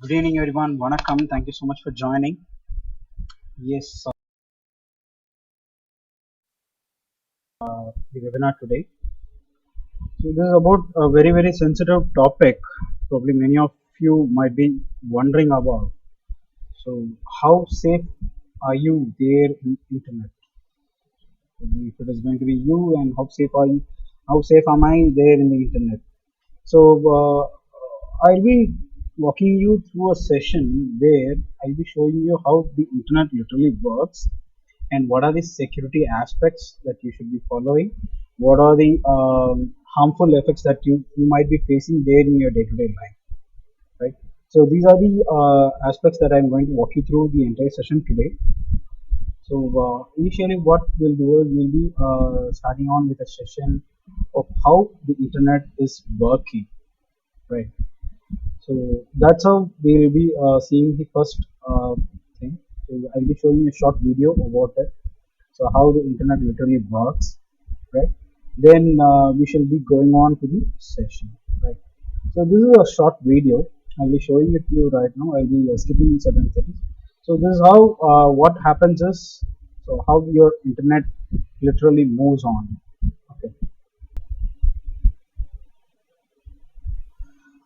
Good evening, everyone. Vanakkam. Thank you so much for joining. Yes, the webinar today. So this is about a very sensitive topic. Probably many of you might be wondering about. So how safe are you there in internet? Probably if it is going to be you, and how safe are you? How safe am I there in the internet? So I'll be walking you through a session where I'll be showing you how the internet literally works and what are the security aspects that you should be following, what are the harmful effects that you might be facing there in your day-to-day life, right? So these are the aspects that I'm going to walk you through the entire session today. So initially what we'll do is we'll be starting on with a session of how the internet is working, right? So that's how we will be seeing the first thing. So I'll be showing a short video about it. So how the internet literally works, right? Then we shall be going on to the session, right? So this is a short video. I'll be showing it to you right now. I'll be skipping certain things. So this is how what happens is, so how your internet literally moves on. Okay.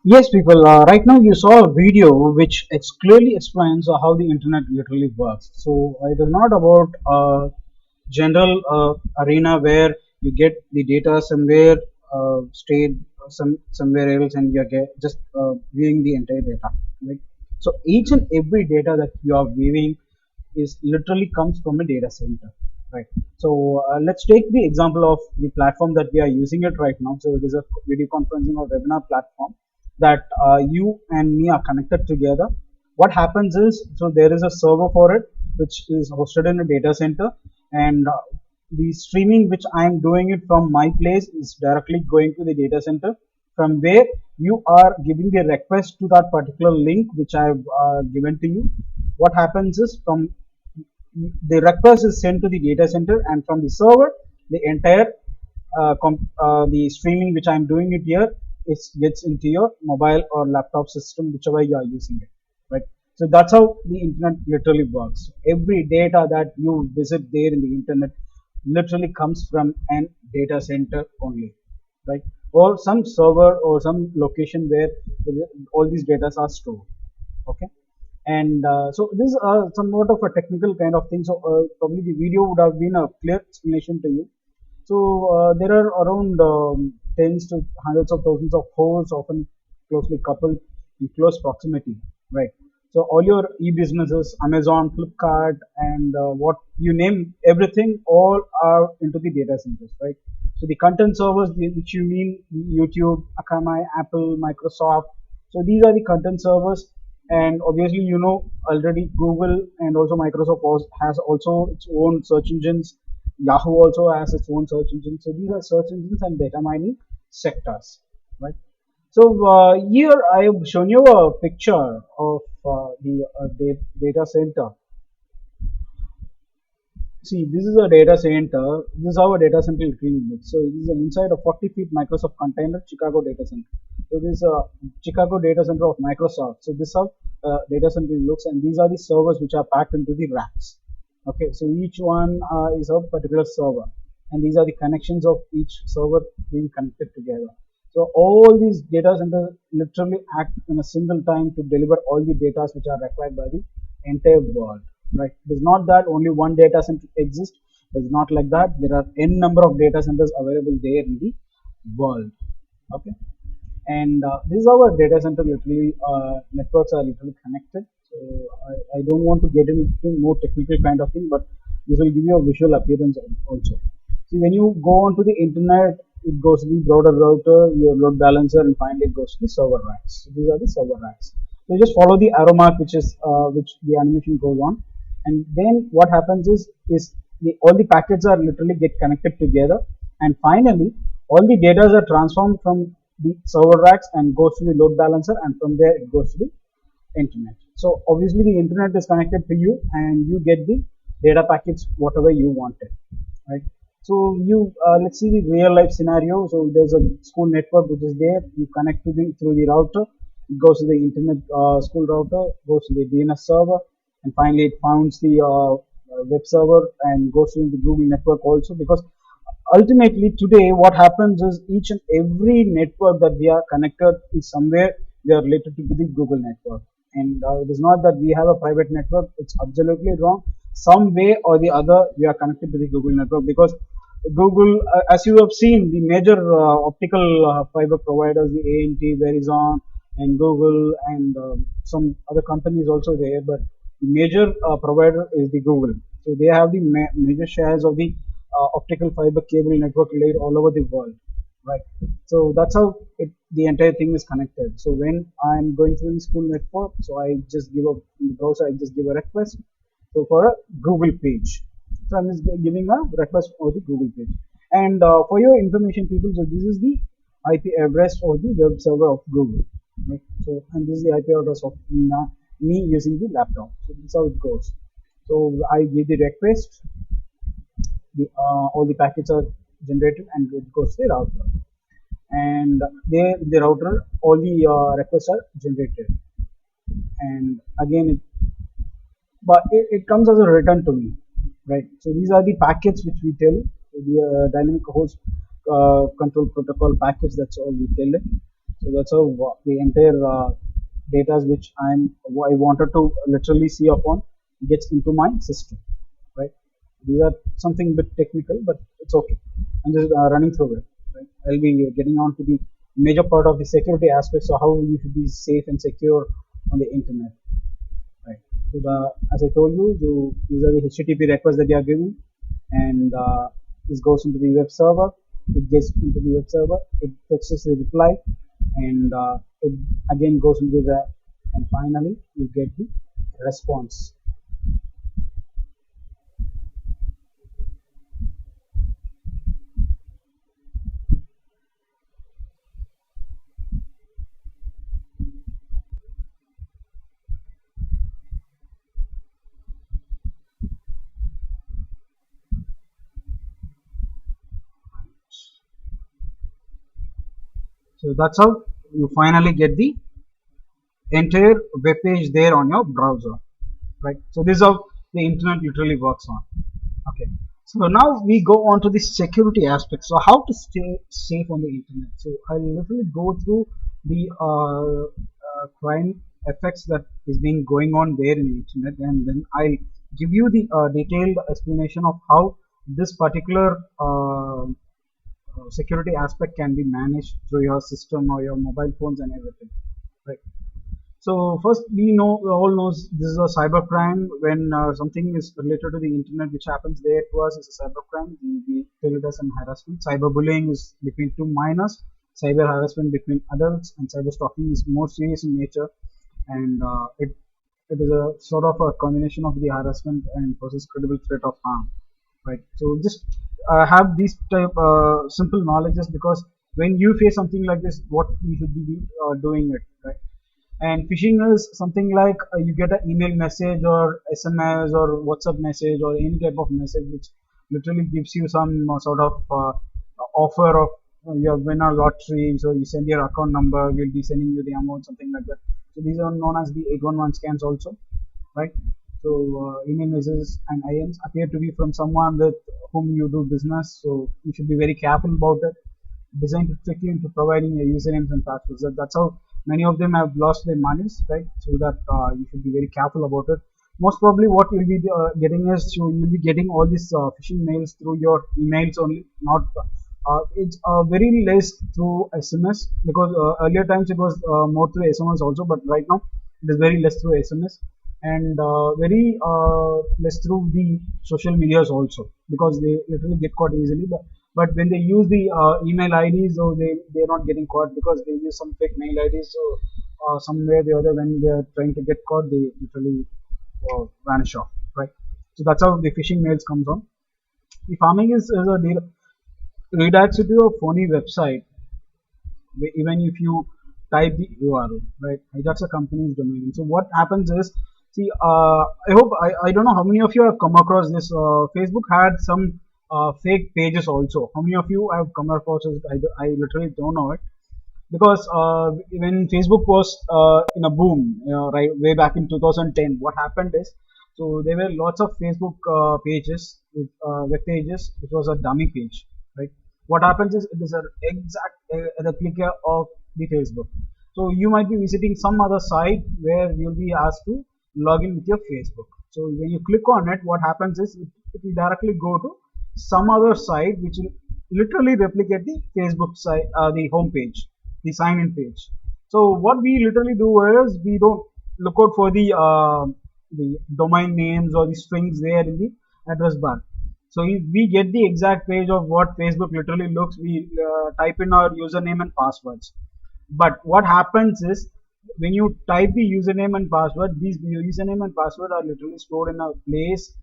Yes, people. Right now, you saw a video which clearly explains how the internet literally works. So it is not about general arena where you get the data somewhere stayed somewhere else, and you're just viewing the entire data. Right. So each and every data that you are viewing is literally comes from a data center. Right. So let's take the example of the platform that we are using it right now. So it is a video conferencing or webinar platform that you and me are connected together. What happens is, so there is a server for it which is hosted in a data center, and the streaming which I am doing it from my place is directly going to the data center, from where you are giving the request to that particular link which I have given to you. What happens is, from the request is sent to the data center, and from the server the entire the streaming which I am doing it here is gets into your mobile or laptop system, whichever you are using it, right? So that's how the internet literally works. Every data that you visit there in the internet literally comes from an data center only, right? Or some server or some location where all these data are stored. Okay. And so this is somewhat of a technical kind of thing. So probably the video would have been a clear explanation to you. So there are around tens to hundreds of thousands of hosts, often closely coupled in close proximity, right? So all your e-businesses, Amazon, Flipkart, and what you name, everything, all are into the data centers, right? So the content servers, which you mean YouTube, Akamai, Apple, Microsoft. So these are the content servers, and obviously you know already Google and also Microsoft has also its own search engines. Yahoo also has its own search engine. So these are search engines and data mining sectors, right? So here I have shown you a picture of the data center. See, this is a data center. This is how a data center literally looks. So this is inside a 40 feet Microsoft container, Chicago data center. So this is a Chicago data center of Microsoft. So this is how data center looks, and these are the servers which are packed into the racks. Okay, so each one is a particular server, and these are the connections of each server being connected together. So all these data centers literally act in a single time to deliver all the data which are required by the entire world, right? It is not that only one data center exists. It is not like that. There are n number of data centers available there in the world. Okay, and this is how our data center literally networks are literally connected. So I don't want to get into more technical kind of thing, but this will give you a visual appearance also. See, when you go onto the internet, it goes to the broader router, your load balancer, and finally it goes to the server racks. So these are the server racks. So you just follow the arrow mark, which is which the animation goes on, and then what happens is all the packets are literally get connected together, and finally all the data are transformed from the server racks and goes to the load balancer, and from there it goes to the internet. So obviously the internet is connected to you, and you get the data packets whatever you wanted, right? So you let's see the real life scenario. So there's a school network which is there. You connect to the through the router, It goes to the internet school router, goes to the DNS server, and finally it finds the web server and goes to the Google network also. Because ultimately today what happens is each and every network that we are connected is somewhere we are related to the Google network. And it is not that we have a private network. It's absolutely wrong. Some way or the other we are connected to the Google network, because Google, as you have seen, the major optical fiber providers, the ANT, Verizon, and Google, and some other companies also there, but the major provider is the Google. So they have the major shares of the optical fiber cable network laid all over the world, right? So that's how the entire thing is connected. So when I'm going through the school network, so I just give a in the browser, I just give a request. So for a Google page, so I'm just giving a request for the Google page. And for your information, people, so this is the IP address of the web server of Google, right? So and this is the IP address of me using the laptop. So this is how it goes. So I give the request, all the packets are generated and it goes to the router, and there the router all the requests are generated, and again it comes as a return to me, right? So these are the packets which we tell the dynamic host control protocol packets. That's all we tell it. So that's how the entire data which I wanted to literally see upon gets into my system, right? These are something bit technical, but it's okay. I'm just running through it. Right? I'll be getting on to the major part of the security aspects of how you should be safe and secure on the internet. Right. So as I told you, these are the HTTP requests that you are giving, and this goes into the web server. It gets into the web server. It fetches the reply, and it again goes into the, and finally you get the response. So that's how you finally get the entire web page there on your browser, right? So this is how the internet literally works on. Okay. So now we go on to the security aspect. So how to stay safe on the internet? So I'll literally go through the crime effects that is being going on there in the internet, and then I'll give you the detailed explanation of how this particular security aspect can be managed through your system or your mobile phones and everything, right? So first, we all knows this is a cybercrime. When something is related to the internet, which happens there to us, is a cybercrime. We tell it as an harassment. Cyberbullying is between two minors. Cyber harassment between adults, and cyber stalking is more serious in nature, and it is a sort of a combination of the harassment and poses credible threat of harm, right? So just have these type simple knowledges, because when you face something like this, what you should be doing it, right? And phishing is something like you get an email message or SMS or WhatsApp message or any type of message which literally gives you some sort of offer of you have win a lottery, so you send your account number, we'll be sending you the amount, something like that. So these are known as the 811 scams also, right? So email messages and IMs appear to be from someone with whom you do business, so you should be very careful about it. Designed to trick you into providing your usernames and passwords. That's how many of them have lost their monies, right? So that you should be very careful about it. Most probably, what you'll be getting is you'll be getting all these phishing mails through your emails only. Not it's very less through SMS, because earlier times it was more through SMS also, but right now it is very less through SMS, and very less through the social medias also, because they literally get caught easily. But when they use the email IDs, so they're not getting caught, because they use some fake mail IDs. So somewhere or the other, when they're trying to get caught, they literally vanish off, right? So that's how the phishing mails comes on. The farming is a redirects you to a phony website, even if you type the URL, right? That's a company's domain. So what happens is, see, I don't know how many of you have come across this. Facebook had some fake pages also. How many of you have come across it? I literally don't know it. because when Facebook was in a boom, right way back in 2010, what happened is, so there were lots of Facebook pages with web pages. It was a dummy page, right? What happens is it is an exact replica of the Facebook. So you might be visiting some other site where you'll be asked to log in with your Facebook. So when you click on it, what happens is it will directly go to some other site which will literally replicate the Facebook site, the home page, the sign in page. So what we literally do is we don't look out for the domain names or the strings there in the address bar. So if we get the exact page of what Facebook literally looks, we type in our username and passwords. But what happens is when you type the username and password, these username and password are literally stored in a place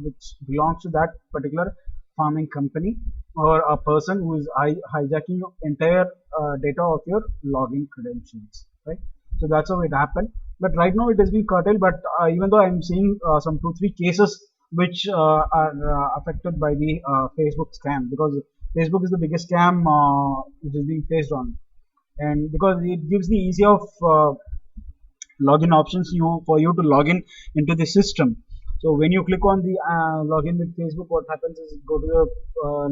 which belongs to that particular farming company or a person who is hijacking your entire data of your login credentials, right? So that's how it happened. But right now it has been curtailed. But even though I'm seeing some 2-3 cases which are affected by the Facebook scam, because Facebook is the biggest scam which is being faced on, and because it gives the ease of login options for you to log in into the system. So when you click on the login with Facebook, what happens is go to the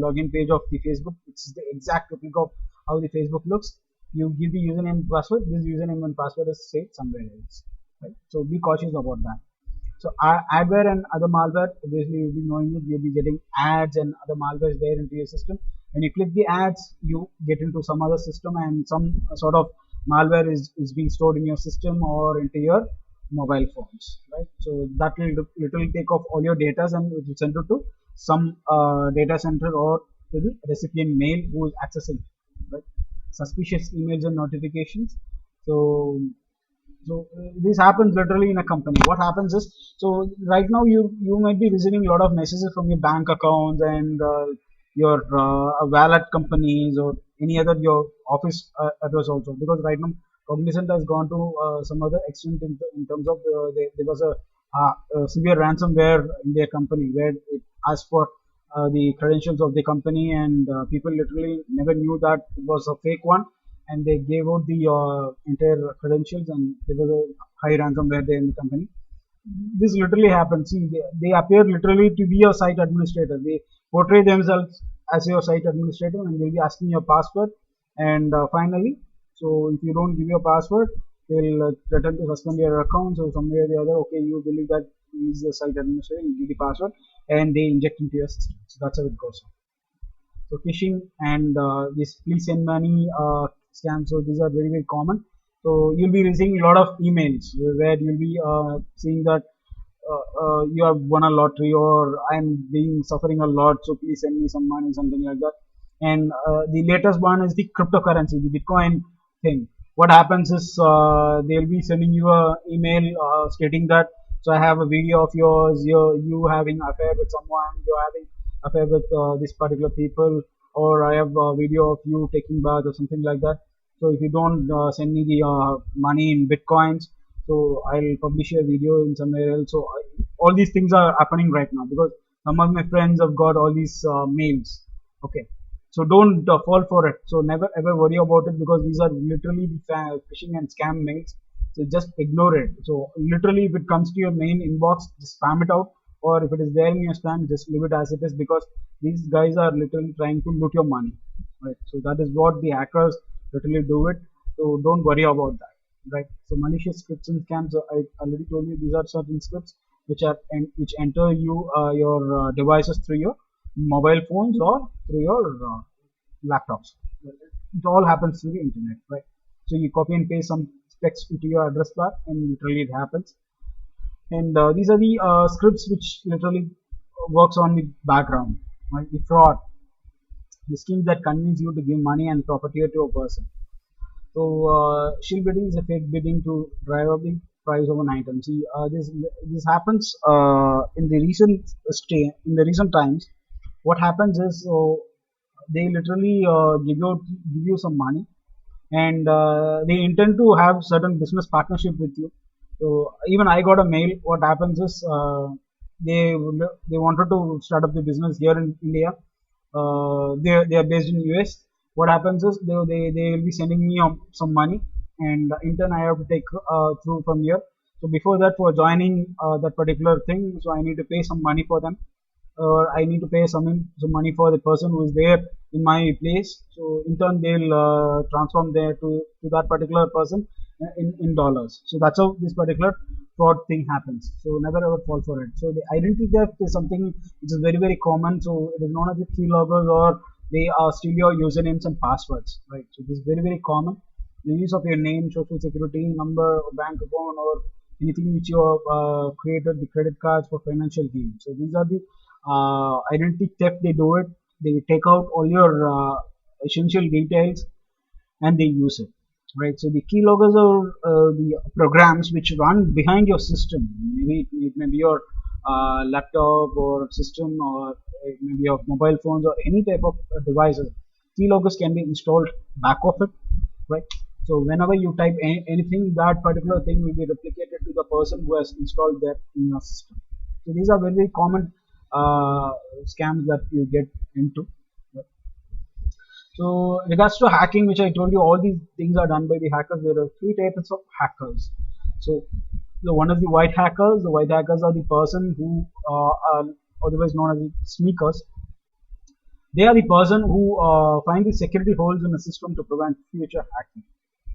login page of the Facebook. It's the exact replica of how the Facebook looks. You give the username and password. This username and password is saved somewhere else, right? So be cautious about that. So adware and other malware, obviously you'll be knowing it, you'll be getting ads and other malwares there into your system. When you click the ads, you get into some other system and some sort of malware is being stored in your system or into your mobile phones, right? So that will literally take off all your data and it will send it to some data center or to the recipient mail who is accessing, right? Suspicious emails and notifications. So this happens literally in a company. What happens is, so right now you might be receiving a lot of messages from your bank accounts and your wallet companies or any other your office address also, because right now Cognizant has gone to some other extent in terms of there was a severe ransomware in their company where it asked for the credentials of the company, and people literally never knew that it was a fake one, and they gave out the entire credentials, and there was a high ransomware there in the company. This literally happens. See, they appear literally to be a site administrator. They portray themselves as your site administrator, and they'll be asking your password. And finally, so if you don't give your password, they'll threaten to suspend your account. So somewhere or the other, okay, you believe that he is the site administrator, you give the password, and they inject into your system. So that's how it goes. So phishing and this please send money scams. So these are very, very common. So you'll be receiving a lot of emails where you'll be seeing that you have won a lottery, or I'm being suffering a lot, so please send me some money, something like that. And the latest one is the cryptocurrency, the Bitcoin thing. What happens is they'll be sending you a email stating that, so I have a video of yours, you having affair with someone, you're having affair with this particular people, or I have a video of you taking bath or something like that. So if you don't send me the money in bitcoins, so I'll publish a video in somewhere else. So all these things are happening right now because some of my friends have got all these mails. Okay, so don't fall for it. So never ever worry about it, because these are literally phishing and scam mails. So just ignore it. So literally, if it comes to your main inbox, just spam it out, or if it is there in your spam, just leave it as it is, because these guys are literally trying to loot your money, right? So that is what the hackers literally do it. So don't worry about that, right? So malicious scripts and scams, I already told you, these are certain scripts which which enter your devices through your mobile phones or through your laptops. It all happens through the internet, right? So you copy and paste some text into your address bar, and literally it happens. And these are the scripts which literally works on the background, right? The fraud, the schemes that convince you to give money and property to a person. So shield bidding is a fake bidding to drive up the price of an item. See, this happens in the recent times. What happens is, so they literally give you some money, and they intend to have certain business partnership with you. So even I got a mail. What happens is they wanted to start up the business here in India. They are based in US. what happens is they will be sending me some money, and in turn I have to take through from here. So before that, for joining that particular thing, so I need to pay some money for them, or I need to pay some money for the person who is there in my place. So in turn, they'll transform there to that particular person in dollars. So that's how this particular fraud thing happens. So never ever fall for it. So the identity theft is something which is very very common. So it is known as the keyloggers, or they steal your usernames and passwords. Right. So this is very very common. The use of your name, social security number, or bank account, or anything which you have created, the credit cards for financial gain. So these are the identity theft. They do it. They take out all your essential details and they use it. Right. So the keyloggers are the programs which run behind your system. Maybe it may be your laptop or system, or it may be your mobile phones or any type of devices. Keyloggers can be installed back of it. Right. So whenever you type anything, that particular thing will be replicated to the person who has installed that in your system. So these are very, very common scams that you get into. So regards to hacking, which I told you, all these things are done by the hackers. There are three types of hackers. So the one is the white hackers. The white hackers are the person who are otherwise known as the sneakers. They are the person who find the security holes in the system to prevent future hacking.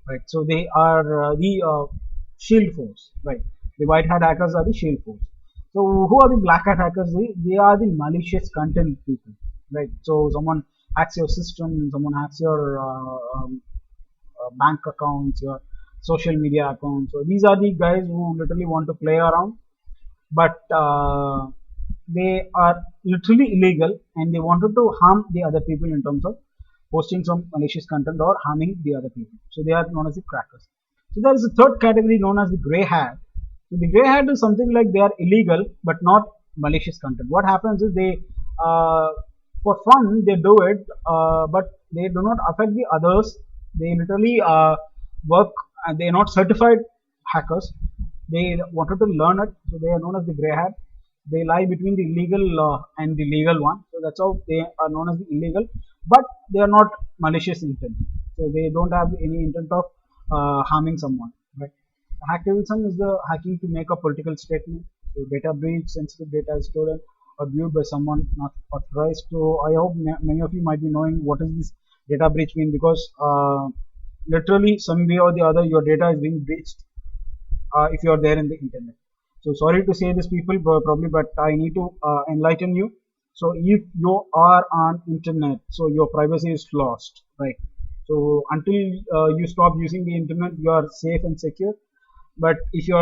Right. So they are the shield force. Right. The white hat hackers are the shield force. So who are the black hat hackers? They are the malicious content people. Right. So someone hacks your system, someone hacks your bank accounts, your social media accounts. So these are the guys who literally want to play around, but they are literally illegal, and they wanted to harm the other people in terms of posting some malicious content or harming the other people. So they are known as the crackers. So there is a third category known as the grey hat. So the grey hat is something like they are illegal but not malicious content. What happens is they for fun they do it, but they do not affect the others. They literally work, and they are not certified hackers. They wanted to learn it, so they are known as the grey hat. They lie between the illegal and the legal one. So that's how they are known as the illegal, but they are not malicious intent. So they don't have any intent of harming someone. Right? Hacktivism is the hacking to make a political statement. So data breach, sensitive data is stolen or viewed by someone not authorized. So I hope many of you might be knowing what is this data breach mean, because literally some way or the other your data is being breached if you are there in the internet. So sorry to say this, people, probably, but I need to enlighten you. So if you are on internet, so your privacy is lost, right? So until you stop using the internet, you are safe and secure. But if you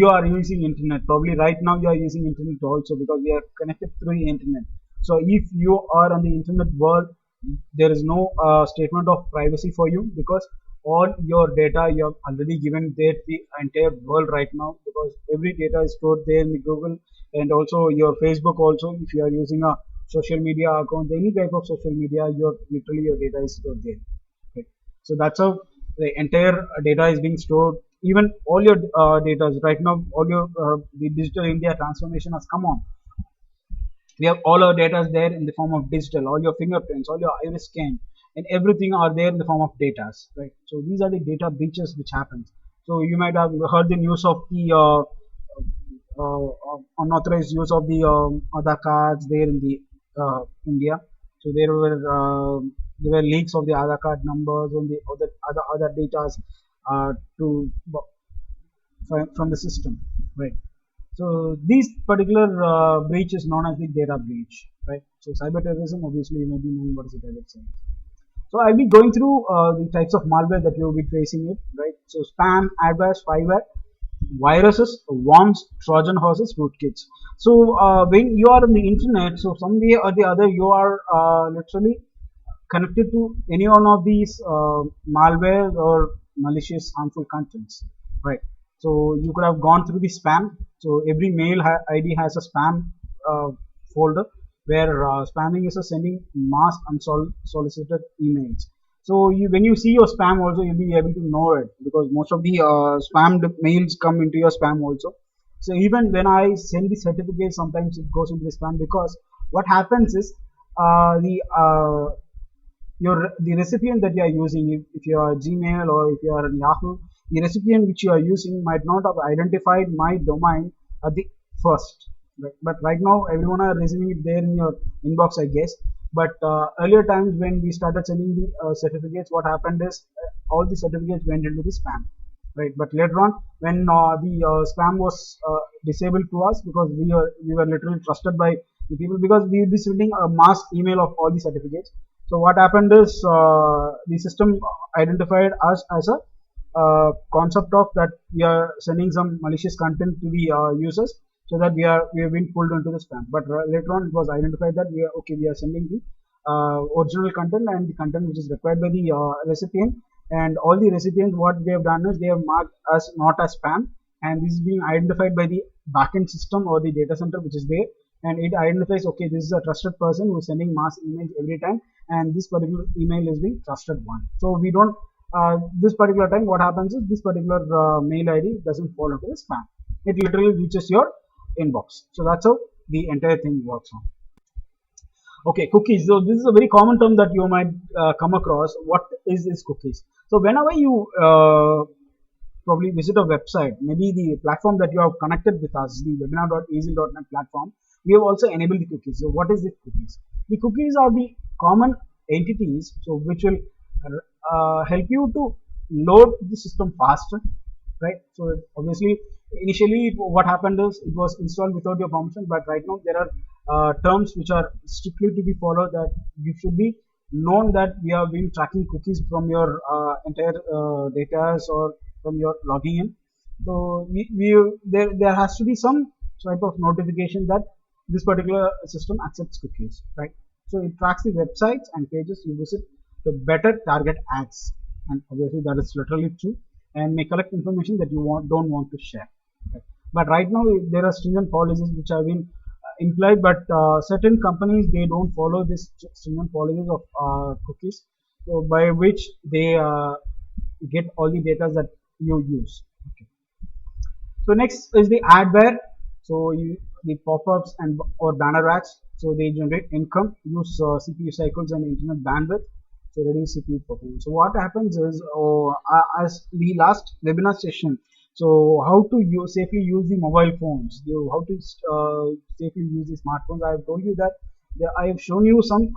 are using internet, probably right now you are using internet also, because we are connected through the internet. So if you are on the internet world, there is no statement of privacy for you, because all your data you have already given there the entire world right now, because every data is stored there in the Google, and also your Facebook also. If you are using a social media account, any type of social media, literally your data is stored there. Right? So that's how the entire data is being stored. Even all your data right now, all your the digital India transformation has come on. We have all our data there in the form of digital, all your fingerprints, all your iris scan, and everything are there in the form of data, right? So these are the data breaches which happens. So you might have heard the news of the unauthorized use of the Aadhaar cards there in the India. So there were leaks of the Aadhaar card numbers and the other data to from the system, right? So these particular breach is known as the data breach, right? So cyber terrorism, obviously you may be knowing what is it, I would say. So I'll be going through the types of malware that you'll be facing it, right? So spam, adware, spyware, viruses, worms, Trojan horses, rootkits. So when you are on the internet, so some way or the other you are literally connected to any one of these malware or malicious harmful contents, right? So you could have gone through the spam. So every mail ID has a spam folder where spamming is sending mass unsolicited emails. So when you see your spam also, you'll be able to know it, because most of the spammed mails come into your spam also. So even when I send the certificate, sometimes it goes into the spam, because what happens is the the recipient that you are using, if you are Gmail or if you are in Yahoo, the recipient which you are using might not have identified my domain at the first. Right? But right now, everyone are receiving it there in your inbox, I guess. But earlier times when we started sending the certificates, what happened is all the certificates went into the spam. Right, but later on, when the spam was disabled to us, because we were literally trusted by the people, because we will be sending a mass email of all the certificates. So what happened is the system identified us as a concept of that we are sending some malicious content to the users, so that we have been pulled into the spam. But later on, it was identified that we are sending the original content and the content which is required by the recipient. And all the recipients, what they have done is they have marked us not as spam, and this is being identified by the backend system or the data center which is there, and it identifies, okay, this is a trusted person who is sending mass emails every time, and this particular email is being trusted one. So we don't this particular time, what happens is this particular mail ID doesn't fall into the spam. It literally reaches your inbox. So that's how the entire thing works on. Okay, cookies. So this is a very common term that you might come across. What is this cookies? So whenever you probably visit a website, maybe the platform that you have connected with us, the webinar.ezeal.net platform, we have also enabled the cookies. So what is the cookies? The cookies are the common entities, so which will help you to load the system faster, right? So obviously, initially what happened is it was installed without your permission, but right now there are terms which are strictly to be followed, that you should be known that we have been tracking cookies from your entire data or from your logging in. So there has to be some type of notification that this particular system accepts cookies, right? So it tracks the websites and pages you visit to better target ads, and obviously that is literally true, and may collect information that you don't want to share. Right? But right now there are stringent policies which have been implied, but certain companies, they don't follow this stringent policies of cookies, so by which they get all the data that you use. Okay. So next is the adware. So the pop-ups and or banner ads. So they generate income, use CPU cycles and internet bandwidth, so reduce CPU performance. So what happens is, as the last webinar session, so how to safely use the mobile phones, how to safely use the smartphones. I have told you that I have shown you some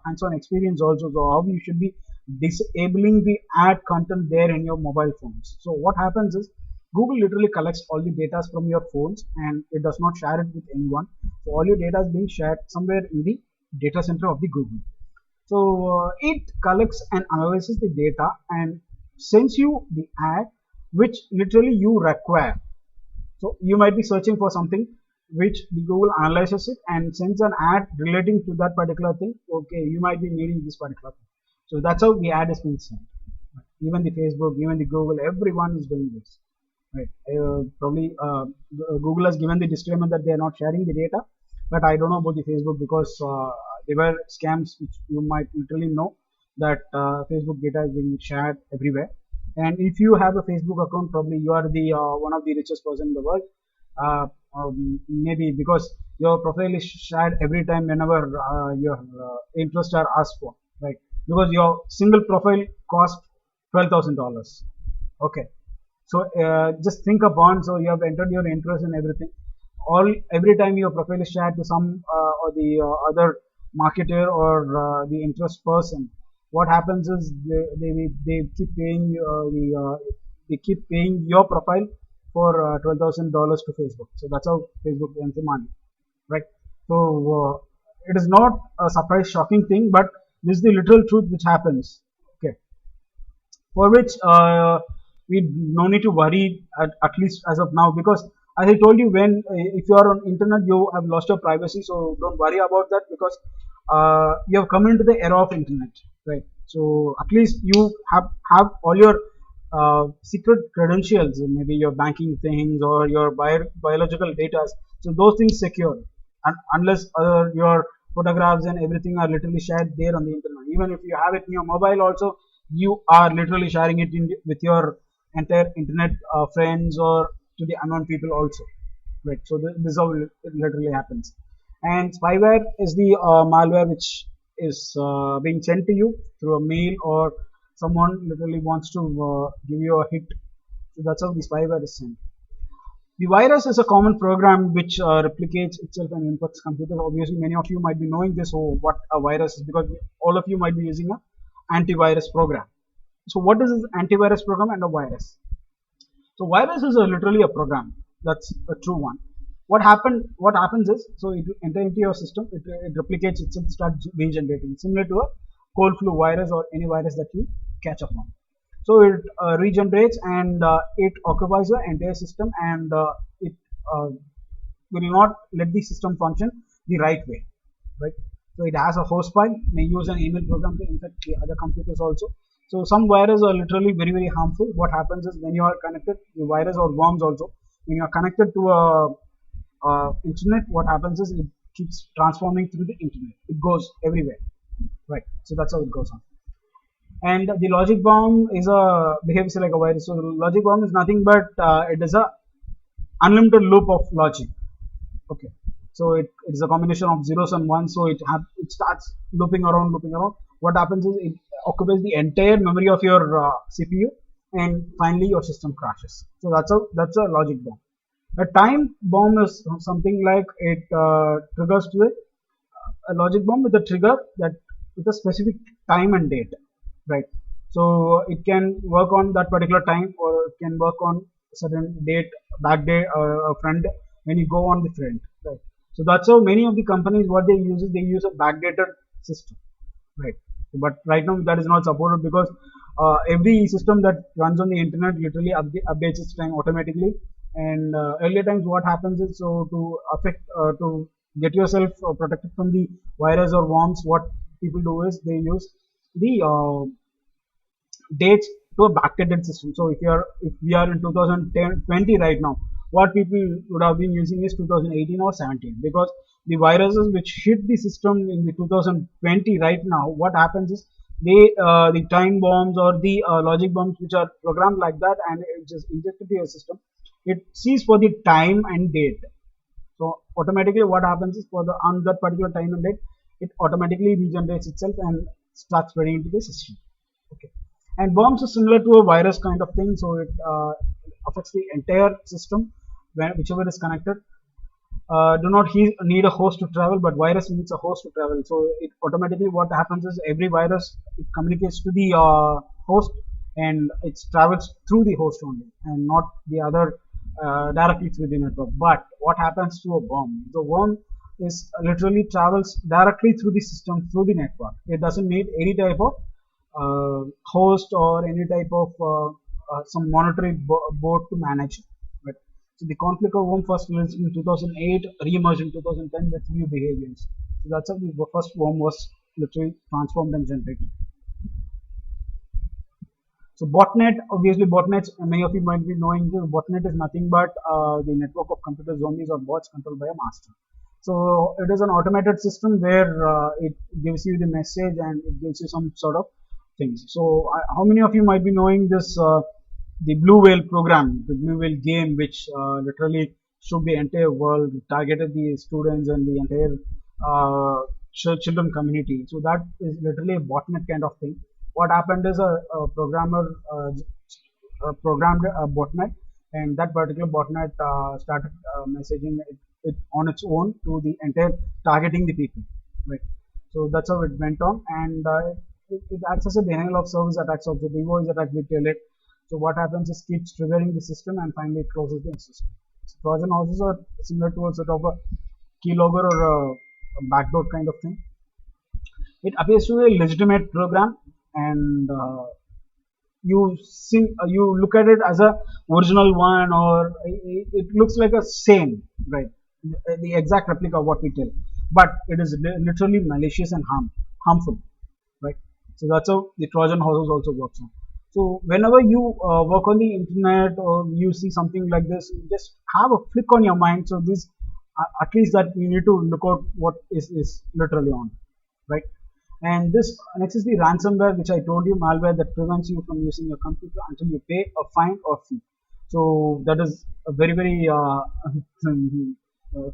hands-on experience also, so how you should be disabling the ad content there in your mobile phones. So what happens is, Google literally collects all the data from your phones and it does not share it with anyone. So all your data is being shared somewhere in the data center of the Google. So it collects and analyzes the data and sends you the ad which literally you require. So you might be searching for something which the Google analyzes it and sends an ad relating to that particular thing. Okay, you might be needing this particular thing. So that's how the ad is being sent. Even the Facebook, even the Google, everyone is doing this. Right. Probably Google has given the disclaimer that they are not sharing the data, but I don't know about the Facebook, because there were scams which you might literally know that Facebook data is being shared everywhere. And if you have a Facebook account, probably you are the one of the richest person in the world. Maybe because your profile is shared every time whenever your interests are asked for, right? Because your single profile cost $12,000. Okay. So just think upon, so you have entered your interest and everything. Every time your profile is shared to some or the other marketer or the interest person, what happens is they keep paying they keep paying your profile for $12,000 to Facebook. So that's how Facebook earns the money, right? So it is not a surprise, shocking thing, but this is the literal truth which happens. Okay, for which we no need to worry at least as of now, because as I told you, when if you are on internet, you have lost your privacy, so don't worry about that, because you have come into the era of internet, right? So at least you have all your secret credentials, maybe your banking things or your biological data, so those things secure, and unless your photographs and everything are literally shared there on the internet. Even if you have it in your mobile also, you are literally sharing it with your entire internet friends or to the unknown people also, right? So this is how it literally happens. And spyware is the malware which is being sent to you through a mail, or someone literally wants to give you a hit. So that's how the spyware is sent. The virus is a common program which replicates itself and infects computers. Obviously, many of you might be knowing this or what a virus is, because all of you might be using a antivirus program. So, what is this antivirus program and a virus? So, virus is literally a program. That's a true one. What happens is, so it will enter into your system. It replicates itself, starts regenerating, similar to a cold flu virus or any virus that you catch upon. So it regenerates, and it occupies your entire system, and it uh, will not let the system function the right way, right? So it has a host file, may use an email program to infect the other computers also. So some viruses are literally very harmful. What happens is, when you are connected, the virus or worms also, when you are connected to internet, what happens is it keeps transforming through the internet. It goes everywhere, right? So that's how it goes on. And the logic bomb is a behaves like a virus. So the logic bomb is nothing but it is a unlimited loop of logic. Okay, so it is a combination of zeros and ones. So it starts looping around. What happens is, it occupies the entire memory of your CPU, and finally your system crashes. So that's a logic bomb. A time bomb is something like it triggers to a logic bomb with a trigger that with a specific time and date, right? So it can work on that particular time, or it can work on certain date, back day, front when you go on the front, right? So that's how many of the companies, what they use is, they use a backdated system, right? But right now that is not supported, because every system that runs on the internet literally updates its time automatically. And earlier times, what happens is, so to get yourself protected from the virus or worms, what people do is, they use the dates to a backdated system. So if we are in 2020 right now, what people would have been using is 2018 or 17, because the viruses which hit the system in the 2020 right now, what happens is, the time bombs or the logic bombs which are programmed like that, and it just injected to your system, it sees for the time and date. So automatically what happens is, for the on that particular time and date, it automatically regenerates itself and starts spreading into the system. Okay. And worms is similar to a virus kind of thing. So it affects the entire system, whichever is connected. Do not need a host to travel, but virus needs a host to travel. So it automatically, what happens is, every virus, it communicates to the host, and it travels through the host only, and not the other directly through the network. But what happens to a worm? The worm is literally travels directly through the system, through the network. It doesn't need any type of host or any type of some monitoring board to manage. Right? So the conflict of worm first released in 2008, re-emerged in 2010 with new behaviors. So that's how the first worm was literally transformed and generated. So botnet, obviously botnets, many of you might be knowing this. Botnet is nothing but the network of computer zombies or bots controlled by a master. So it is an automated system where it gives you the message, and it gives you some sort of things. So how many of you might be knowing this, the Blue Whale program, the Blue Whale game, which literally shook the entire world, targeted the students and the entire children community. So that is literally a botnet kind of thing. What happened is, a programmer programmed a botnet, and that particular botnet started messaging it on its own to the entire, targeting the people, right? So that's how it went on, and it acts as a denial of service attacks also. The DOS attack with Telnet. So what happens is, keeps triggering the system, and finally it closes the system. So Trojan horses are similar to a sort of a keylogger or a backdoor kind of thing. It appears to be a legitimate program, and you look at it as a original one, or it looks like a same, right? The exact replica of what we tell, but it is literally malicious and harmful, right? So that's how the Trojan horses also works on. So whenever you work on the internet, or you see something like this, just have a flick on your mind. So this, at least that you need to look out what is literally on, right? And this next is the ransomware, which I told you, malware that prevents you from using your computer until you pay a fine or fee. So that is a very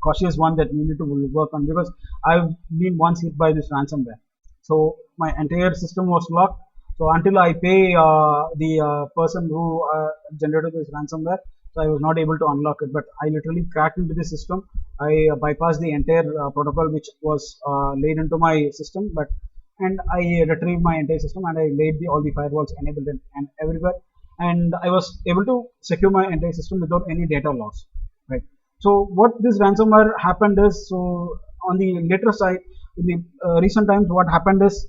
cautious one that we need to work on, because I've been once hit by this ransomware. So my entire system was locked. So until I pay the person who generated this ransomware, so I was not able to unlock it. But I literally cracked into the system. I bypassed the entire protocol which was laid into my system, and I retrieved my entire system, and I laid all the firewalls enabled and everywhere, and I was able to secure my entire system without any data loss. Right. So what this ransomware happened is, so on the later side, in the recent times, what happened is,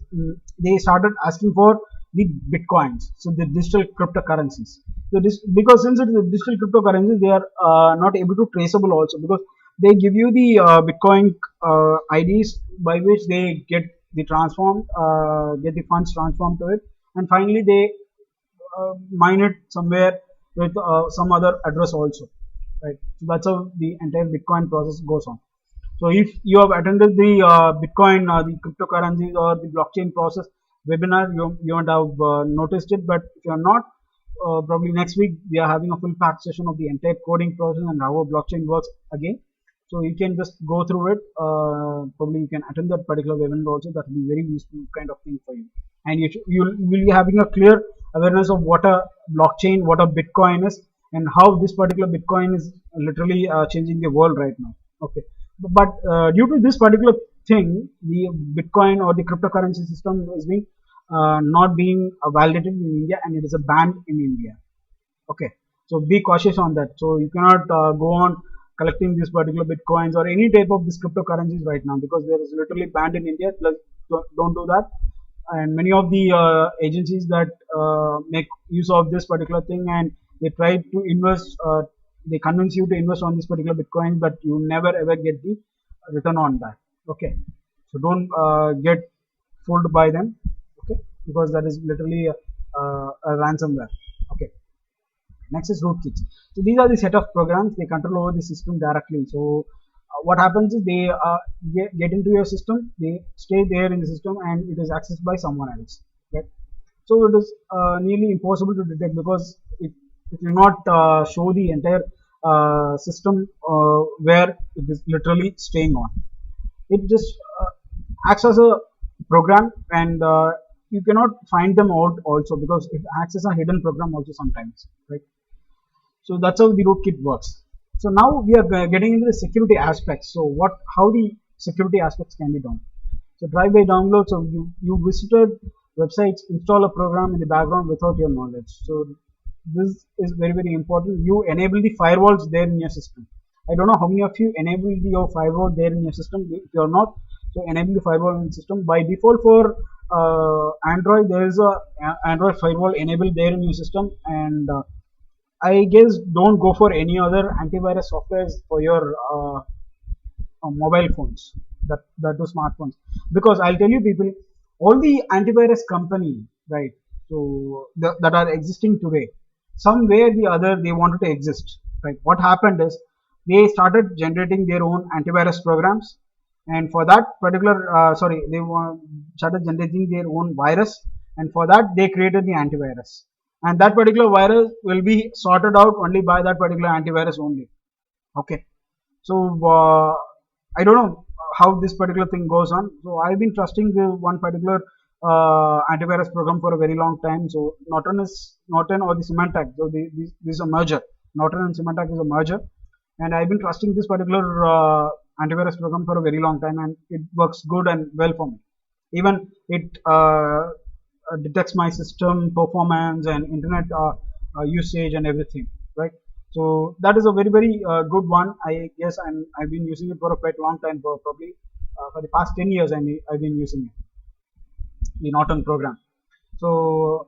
they started asking for the bitcoins, so the digital cryptocurrencies. So this, because since it is a digital cryptocurrencies, they are not able to traceable also, because they give you the bitcoin IDs by which they get the get the funds transformed to it, and finally they mine it somewhere with some other address also, right? So that's how the entire Bitcoin process goes on. So if you have attended the Bitcoin, the cryptocurrencies or the blockchain process webinar, you might have noticed it. But if you are not, probably next week we are having a full pack session of the entire coding process and how a blockchain works again. So you can just go through it. Probably you can attend that particular webinar also. That will be very useful kind of thing for you. And you will be having a clear awareness of what a blockchain, what a Bitcoin is, and how this particular Bitcoin is literally changing the world right now. Okay, but due to this particular thing, the Bitcoin or the cryptocurrency system is being not being validated in India, and it is a ban in India. Okay, so be cautious on that. So you cannot go on collecting these particular bitcoins or any type of these cryptocurrencies right now, because there is literally banned in India. Plus, don't do that. And many of the agencies that make use of this particular thing, and they try to invest, they convince you to invest on this particular bitcoin, but you never ever get the return on that. Okay, so don't get fooled by them. Okay, because that is literally a ransomware. Okay. Next is rootkits. So these are the set of programs, they control over the system directly. So what happens is, they get into your system, they stay there in the system, and it is accessed by someone else. Right? So it is nearly impossible to detect, because it will not show the entire system where it is literally staying on. It just acts as a program, and you cannot find them out also, because it acts as a hidden program also sometimes. Right? So that's how the rootkit works. So now we are getting into the security aspects. So how the security aspects can be done. So drive-by download. So you visited websites, install a program in the background without your knowledge. So this is very important. You enable the firewalls there in your system. I don't know how many of you enabled your firewall there in your system. If you are not, so enable the firewall in the system. By default for Android, there is a Android firewall enabled there in your system, and I guess don't go for any other antivirus softwares for your mobile phones, that to smartphones, because I'll tell you people, all the antivirus company, right? So that are existing today, some way or the other they wanted to exist, right? What happened is, they started generating their own antivirus programs, and for that particular they started generating their own virus, and for that they created the antivirus, and that particular virus will be sorted out only by that particular antivirus only. Okay, so I don't know how this particular thing goes on. So I've been trusting the one particular antivirus program for a very long time. So Norton or the Symantec. So this is a merger. Norton and Symantec is a merger, and I've been trusting this particular antivirus program for a very long time, and it works good and well for me. Even it detects my system performance and internet usage and everything, right? So that is a very good one. I guess I've been using it for a quite long time, for probably for the past 10 years. I've been using it, the Norton program. So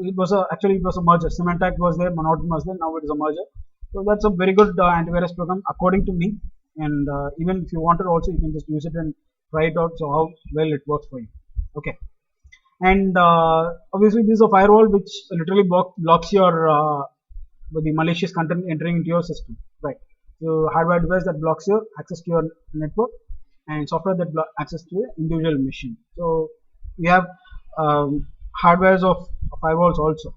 it was actually it was a merger. Symantec was there, Norton was there. Now it is a merger. So that's a very good antivirus program according to me. And even if you wanted also, you can just use it and try it out. So how well it works for you. Okay. And obviously this is a firewall which literally blocks your the malicious content entering into your system, right? So hardware device that blocks your access to your network, and software that blocks access to your individual machine. So we have hardwares of firewalls also.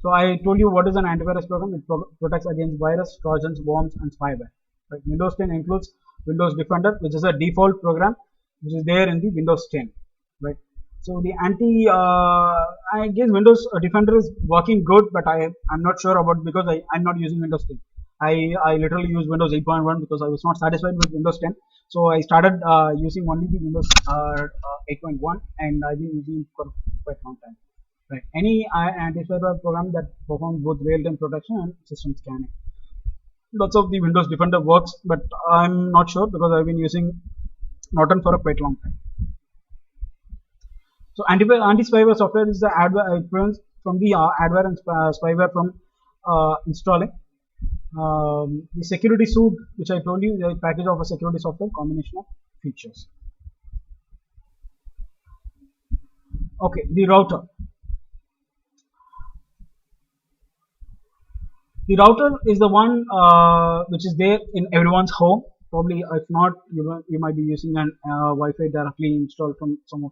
So I told you what is an antivirus program. It protects against virus, trojans, worms, and spyware. Right? Windows 10 includes Windows Defender, which is a default program which is there in the Windows 10. Right? So the I guess Windows Defender is working good, but I'm not sure about, because I'm not using Windows 10. I literally use Windows 8.1 because I was not satisfied with Windows 10. So I started using only the Windows 8.1, and I've been using it for quite a long time. Right. Any antivirus program that performs both real-time protection and system scanning. Lots of the Windows Defender works, but I'm not sure because I've been using Norton for a quite long time. So anti-spyware software is the adware from the adware and spyware from installing. The security suite, which I told you, is a package of a security software combination of features. Okay, the router. The router is the one which is there in everyone's home. Probably, if not, you might be using an Wi-Fi directly installed from some of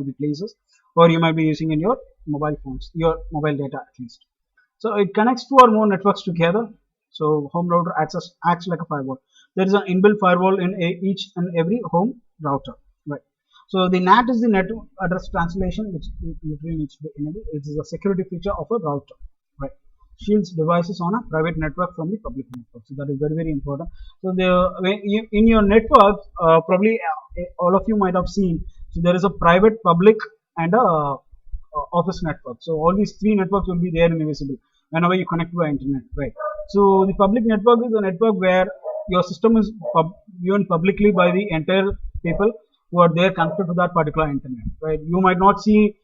the places, or you might be using in your mobile phones, your mobile data at least. So it connects two or more networks together. So home router acts like a firewall. There is an inbuilt firewall in each and every home router. Right. So the NAT is the network address translation, which literally needs to be enabled. It is a security feature of a router. Right. Shields devices on a private network from the public network. So that is very, very important. So in your network, probably all of you might have seen. So there is a private, public, and a office network. So all these three networks will be there and visible whenever you connect to the internet. Right. So the public network is a network where your system is viewed publicly by the entire people who are there connected to that particular internet. Right. You might not see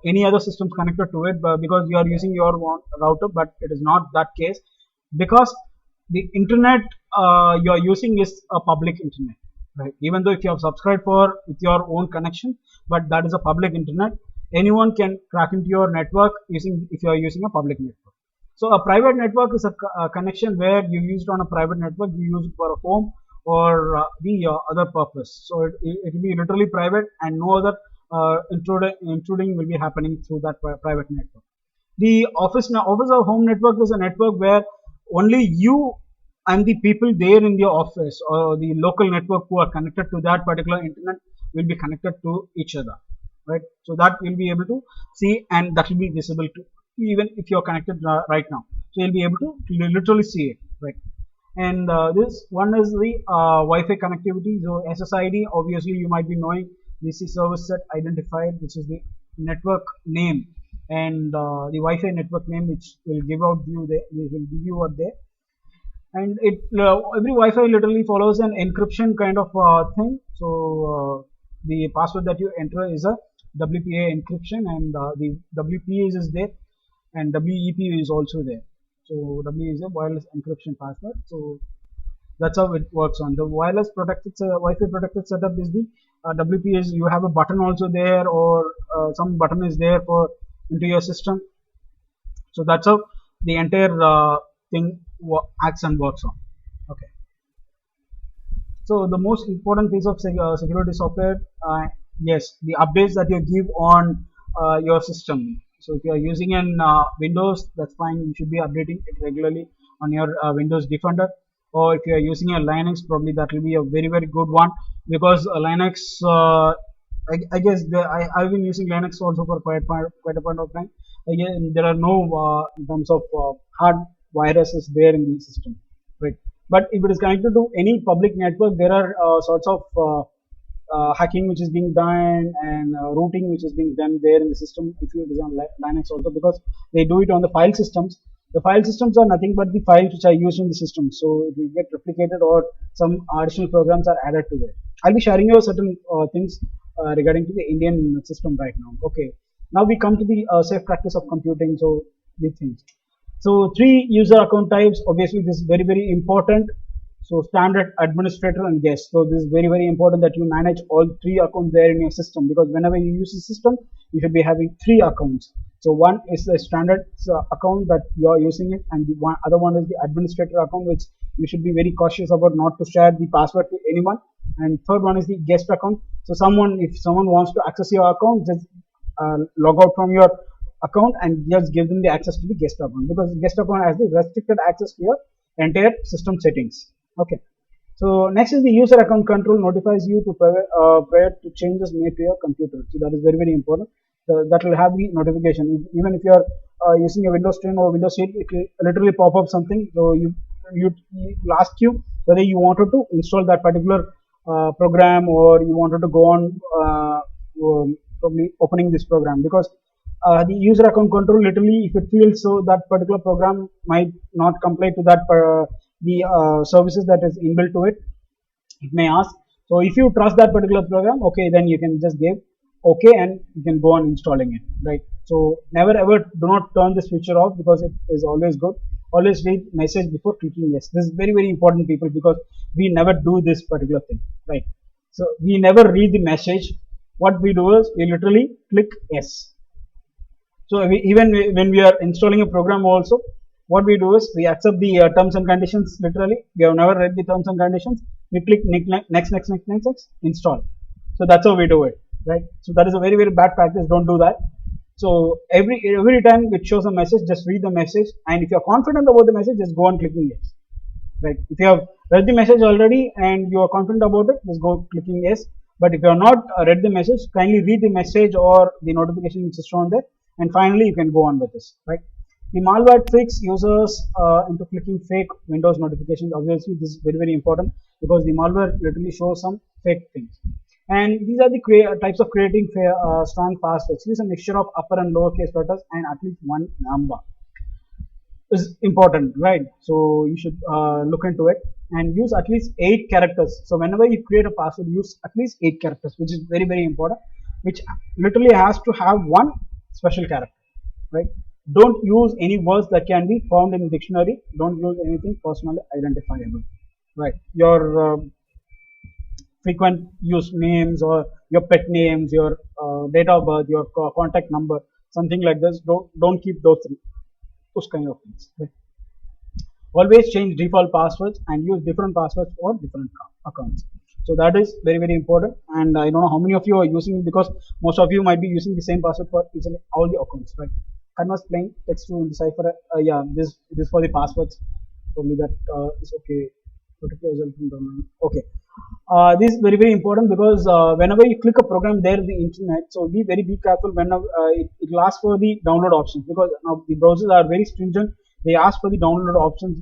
any other systems connected to it, but because you are using your router, but it is not that case, because the internet you are using is a public internet, right? Even though if you have subscribed with your own connection, but that is a public internet, anyone can crack into your network if you are using a public network. So a private network is a connection where you use it on a private network, you use it for a home or the other purpose. So it will be literally private, and no other intruding will be happening through that private network. The office or home network is a network where only you and the people there in the office or the local network who are connected to that particular internet will be connected to each other, right? So that you'll be able to see, and that will be visible to even if you're connected right now. So you'll be able to literally see it, right? And this one is the Wi-Fi connectivity. So SSID, obviously you might be knowing. This is service set identified, which is the network name, and the Wi-Fi network name, which will give out you there, will give you out there. And it every Wi-Fi literally follows an encryption kind of thing. So the password that you enter is a WPA encryption, and the WPA is there, and WEP is also there. So W is a wireless encryption password. So that's how it works on the wireless protected Wi-Fi protected setup. Is the WP is, you have a button also there, or some button is there for into your system. So that's how the entire thing acts and works on. Okay. So the most important piece of security software, yes, the updates that you give on your system. So if you are using an Windows, that's fine. You should be updating it regularly on your Windows Defender. Or if you are using a Linux, probably that will be a very, very good one, because Linux, I guess I've been using Linux also for quite a point of time. Again, there are no in terms of hard viruses there in the system, right? But if it is connected to any public network, there are sorts of hacking which is being done, and routing which is being done there in the system. If you design Linux also, because they do it on the file systems. The file systems are nothing but the files which are used in the system. So it will get replicated, or some additional programs are added to it. I'll be sharing you certain things regarding to the Indian system right now. Okay. Now we come to the safe practice of computing. So the things. So 3 user account types. Obviously, this is very, very important. So standard, administrator, and guest. So this is very, very important that you manage all 3 accounts there in your system, because whenever you use the system, you should be having 3 accounts. So one is the standard account that you are using it, and the other one is the administrator account, which you should be very cautious about not to share the password to anyone. And third one is the guest account. So if someone wants to access your account, just log out from your account and just give them the access to the guest account, because guest account has the restricted access to your entire system settings. Okay. So next is the user account control notifies you to prior to changes made to your computer. So that is very, very important. That will have the notification. Even if you are using a Windows 10 or Windows 8, it will literally pop up something. So you will ask you whether you wanted to install that particular program, or you wanted to go on probably opening this program, because the user account control, literally, if it feels so that particular program might not comply to that the services that is inbuilt to it, it may ask. So if you trust that particular program, okay, then you can just give okay and you can go on installing it, right? So never ever do not turn this feature off, because it is always good. Always read message before clicking yes. This is very, very important, people, because we never do this particular thing, right? So we never read the message. What we do is we literally click yes. So even when we are installing a program also, what we do is we accept the terms and conditions. Literally, we have never read the terms and conditions. We click next, install. So that's how we do it, right? So that is a very, very bad practice. Don't do that. So every time it shows a message, just read the message, and if you are confident about the message, just go on clicking yes, right? If you have read the message already and you are confident about it, just go clicking yes. But if you have not read the message, kindly read the message or the notification which is shown there, and finally you can go on with this, right? The malware tricks users into clicking fake Windows notifications. Obviously, this is very, very important, because the malware literally shows some fake things. And these are the types of creating strong passwords. Use a mixture of upper and lowercase letters and at least one number. Is important, right? So you should look into it, and use at least 8 characters. So whenever you create a password, use at least 8 characters, which is very, very important, which literally has to have one special character, right? Don't use any words that can be found in the dictionary. Don't use anything personally identifiable, right? Your frequent use names, or your pet names, your date of birth, your contact number, something like this. Don't keep those kind of things, right? Always change default passwords and use different passwords for different accounts. So that is very, very important, and I don't know how many of you are using it, because most of you might be using the same password for each and all the accounts, right? Converse plain text to decipher. Yeah, this for the passwords. Probably that is okay. Protect yourself from domain. Okay. This is very, very important, because whenever you click a program there in the internet, so be careful whenever it will ask for the download options, because now the browsers are very stringent. They ask for the download options.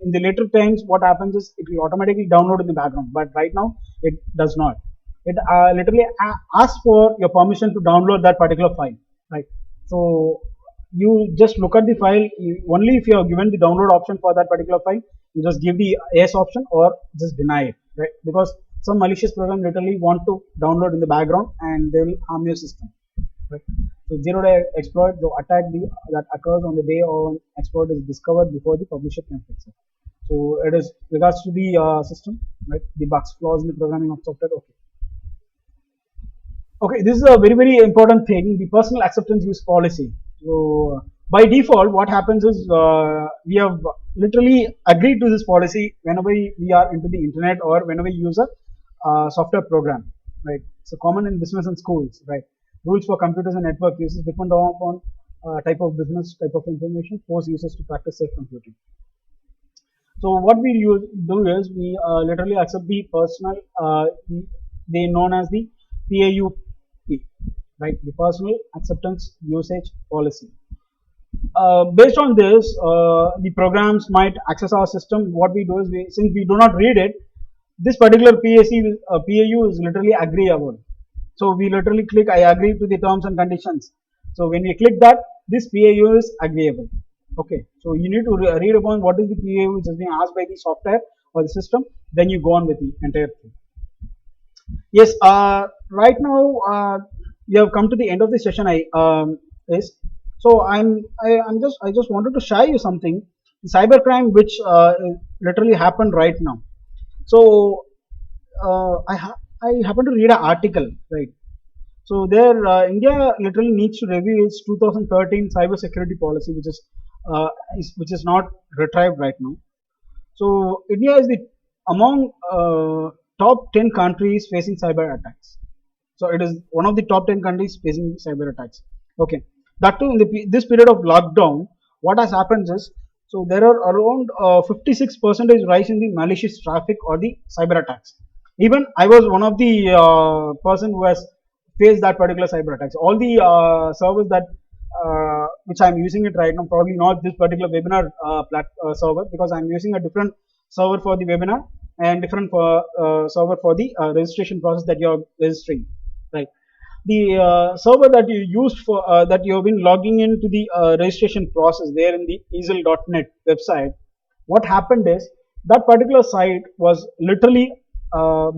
In the later times, what happens is it will automatically download in the background, but right now it does not. It literally asks for your permission to download that particular file, right? So you just look at the file. Only if you have given the download option for that particular file, you just give the yes option or just deny it, right? Because some malicious program literally want to download in the background and they will harm your system, right? So zero-day exploit, the attack that occurs on the day of exploit is discovered before the publisher can fix it. So it is regards to the system, right? The bugs, flaws in the programming of software. Okay. Okay, this is a very, very important thing, the personal acceptance use policy. So by default, what happens is we have literally agreed to this policy whenever we are into the internet, or whenever we use a software program, right? So common in business and schools, right? Rules for computers and network uses depend upon type of business, type of information, force users to practice safe computing. So what we do is we literally accept the personal, they known as the PAU, right? The personal acceptance usage policy. Based on this, the programs might access our system. What we do is, since we do not read it, this particular PAU is literally agreeable. So we literally click I agree to the terms and conditions. So when we click that, this PAU is agreeable. Okay, so you need to read upon what is the PAU which is being asked by the software or the system. Then you go on with the entire thing. Yes, right now we have come to the end of the session. So I just wanted to share you something. The cybercrime which literally happened right now. So I happened to read an article, right? So there, India literally needs to review its 2013 cybersecurity policy, which is not retrieved right now. So India is among top 10 countries facing cyber attacks. So it is one of the top 10 countries facing cyber attacks. Okay. That too in this period of lockdown, what has happened is, so there are around 56% rise in the malicious traffic or the cyber attacks. Even I was one of the person who has faced that particular cyber attacks. All the servers that which I'm using it right now, probably not this particular webinar server, because I'm using a different server for the webinar and different for, server for the registration process that you're registering, right? The server that you used for that you have been logging into the registration process there in the Ezeal.net website, what happened is that particular site was literally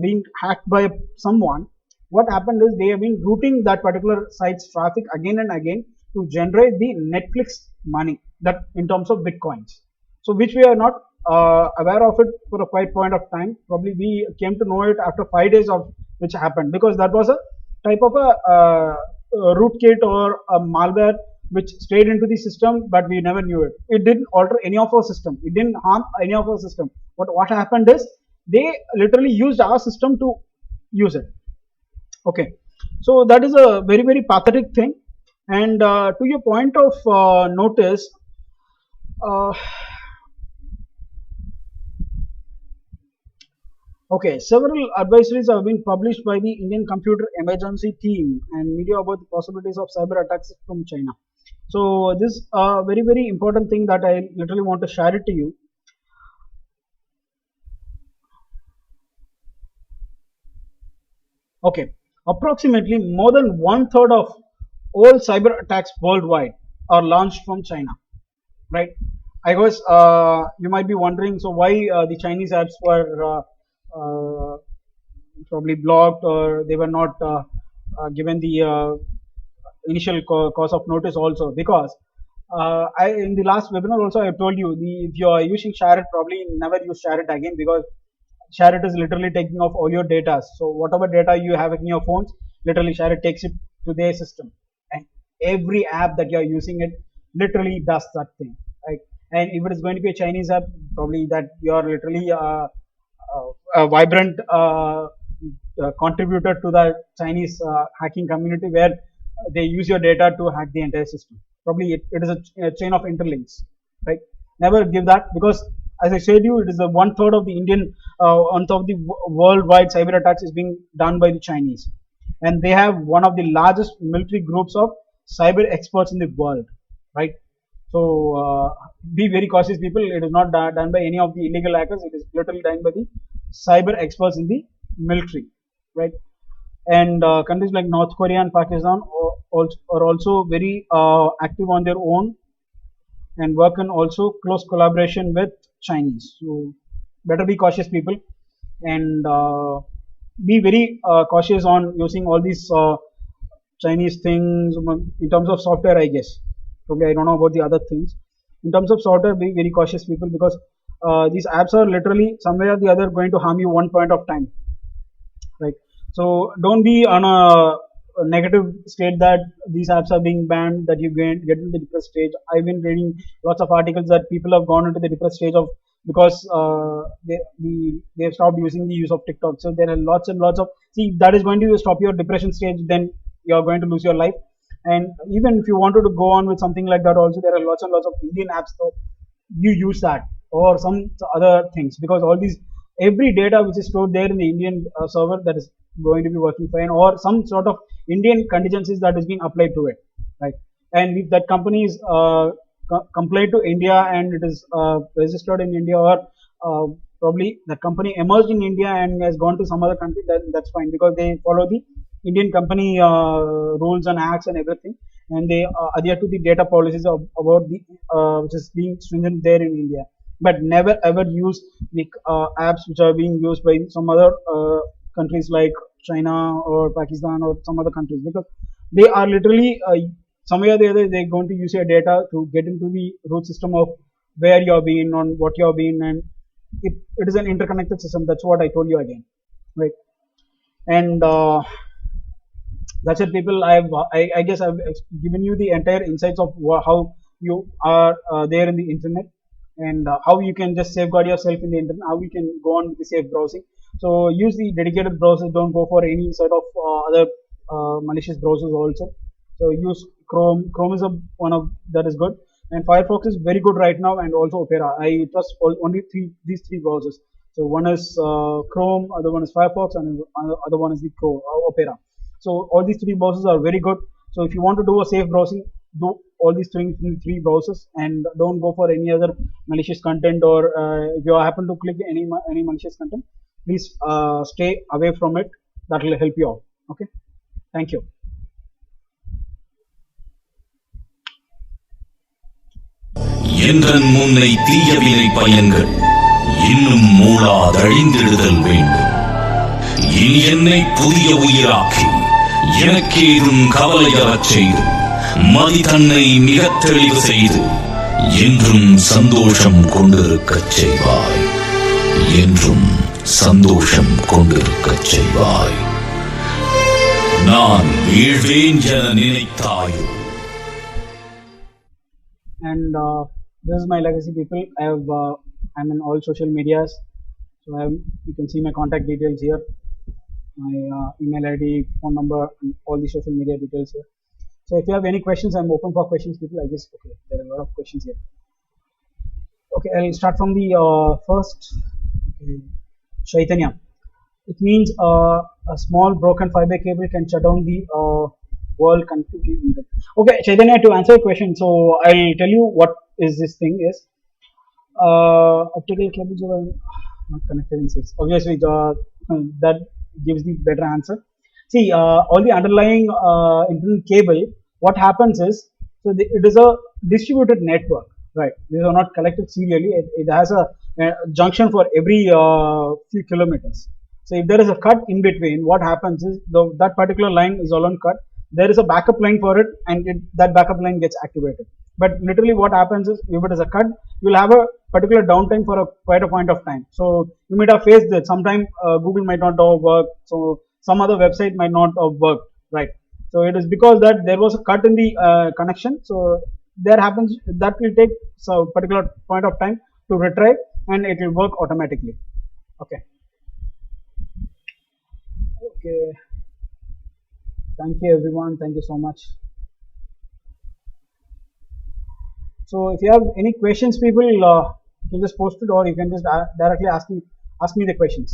being hacked by someone. What happened is they have been routing that particular site's traffic again and again to generate the Netflix money, that in terms of bitcoins. So which we are not aware of it for a quite point of time. Probably we came to know it after 5 days of which happened, because that was a type of a rootkit or a malware which stayed into the system, but we never knew it. It didn't alter any of our system. It didn't harm any of our system. But what happened is they literally used our system to use it. Okay, so that is a very very pathetic thing. And to your point of notice, uh, okay, several advisories have been published by the Indian Computer Emergency Team and media about the possibilities of cyber attacks from China. So this is a very very important thing that I literally want to share it to you. Okay, approximately more than one third of all cyber attacks worldwide are launched from China, right? I guess you might be wondering, so why the Chinese apps were probably blocked, or they were not given the initial cause of notice also, because in the last webinar also I told you, if you are using ShareIt, probably never use ShareIt again, because ShareIt is literally taking off all your data. So whatever data you have in your phones, literally ShareIt takes it to their system, and every app that you are using it literally does that thing, right? And if it is going to be a Chinese app, probably that you are literally a vibrant contributor to the Chinese hacking community, where they use your data to hack the entire system. Probably it is a chain of interlinks, right? Never give that, because as I said you, it is the one third of the Indian, one third of the worldwide cyber attacks is being done by the Chinese, and they have one of the largest military groups of cyber experts in the world, right? So be very cautious, people. It is not done by any of the illegal hackers. It is literally done by the cyber experts in the military, right? And countries like North Korea and Pakistan are also very active on their own, and work in also close collaboration with Chinese. So better be cautious, people, and be very cautious on using all these Chinese things in terms of software, I guess. Probably I don't know about the other things. In terms of software, be very cautious, people, because these apps are literally somewhere or the other going to harm you one point of time, right? So don't be on a negative state that these apps are being banned, that you get into the depressed stage. I've been reading lots of articles that people have gone into the depressed stage of, because they've stopped using the use of TikTok. So there are lots and lots of, see, that is going to stop your depression stage, then you're going to lose your life. And even if you wanted to go on with something like that also, there are lots and lots of Indian apps, so you use that, or some other things, because all these, every data which is stored there in the Indian server, that is going to be working fine, or some sort of Indian contingencies that is being applied to it, right? And if that company is compliant to India, and it is registered in India, or probably the company emerged in India and has gone to some other country, then that's fine, because they follow the Indian company rules and acts and everything, and they adhere to the data policies about the which is being stringent there in India. But never ever use the apps which are being used by some other countries like China or Pakistan or some other countries, because they are literally some way or the other they're going to use your data to get into the root system of where you're being, on what you're being, and it is an interconnected system. That's what I told you again, right? And that's it, people. I guess I've given you the entire insights of how you are there in the internet, and how you can just safeguard yourself in the internet, how you can go on with the safe browsing. So use the dedicated browsers, don't go for any sort of other malicious browsers also. So use Chrome is a one of that is good, and Firefox is very good right now, and also Opera. I trust only these three browsers. So one is Chrome, other one is Firefox, and the other one is the Opera. So all these three browsers are very good. So if you want to do a safe browsing, do all these three browsers, and don't go for any other malicious content, or if you happen to click any malicious content, please stay away from it. That will help you out. Okay, thank you. என்றன் முன்னை தீயவினை பயன்கள் இன்னும் மூளாதழிந்திடுதல் வேண்டும். இனி என்னை புதிய உயிராக்கி எனக்கேதும் கவலையறச் செய்து மதி தன்னை மிகத் தெளிவு செய்து என்றும் சந்தோஷம் கொண்டிருக்கச் செய்வாய். என்றும் சந்தோஷம் கொண்டிருக்கச் செய்வாய். நான் வீழ்வேன் என நினைத்தாயோ. And this is my legacy, people. I'm in all social medias, so you can see my contact details here, my email ID, phone number, and all the social media details here. So if you have any questions, I'm open for questions, people. I guess okay, there are a lot of questions here. Okay, I'll start from the first. Okay. Chaitanya. It means a small broken fiber cable can shut down the world completely. Okay, Chaitanya, to answer your question, so I'll tell you what is this thing is. Optical cables are not connected in 6. Obviously, that gives the better answer. See, all the underlying internet cable, what happens is, so it is a distributed network, right? These are not collected serially. It has a junction for every few kilometers. So if there is a cut in between, what happens is that particular line is all on cut. There is a backup line for it, and that backup line gets activated. But literally what happens is, if it is a cut, you will have a particular downtime for quite a point of time. So you might have faced that. Sometime Google might not have worked, so some other website might not have worked, right? So it is because that there was a cut in the connection. So there happens that will take a particular point of time to retrieve, and it will work automatically. Okay. Okay. Thank you, everyone. Thank you so much. So if you have any questions, people, you can just post it, or you can just directly ask me the questions.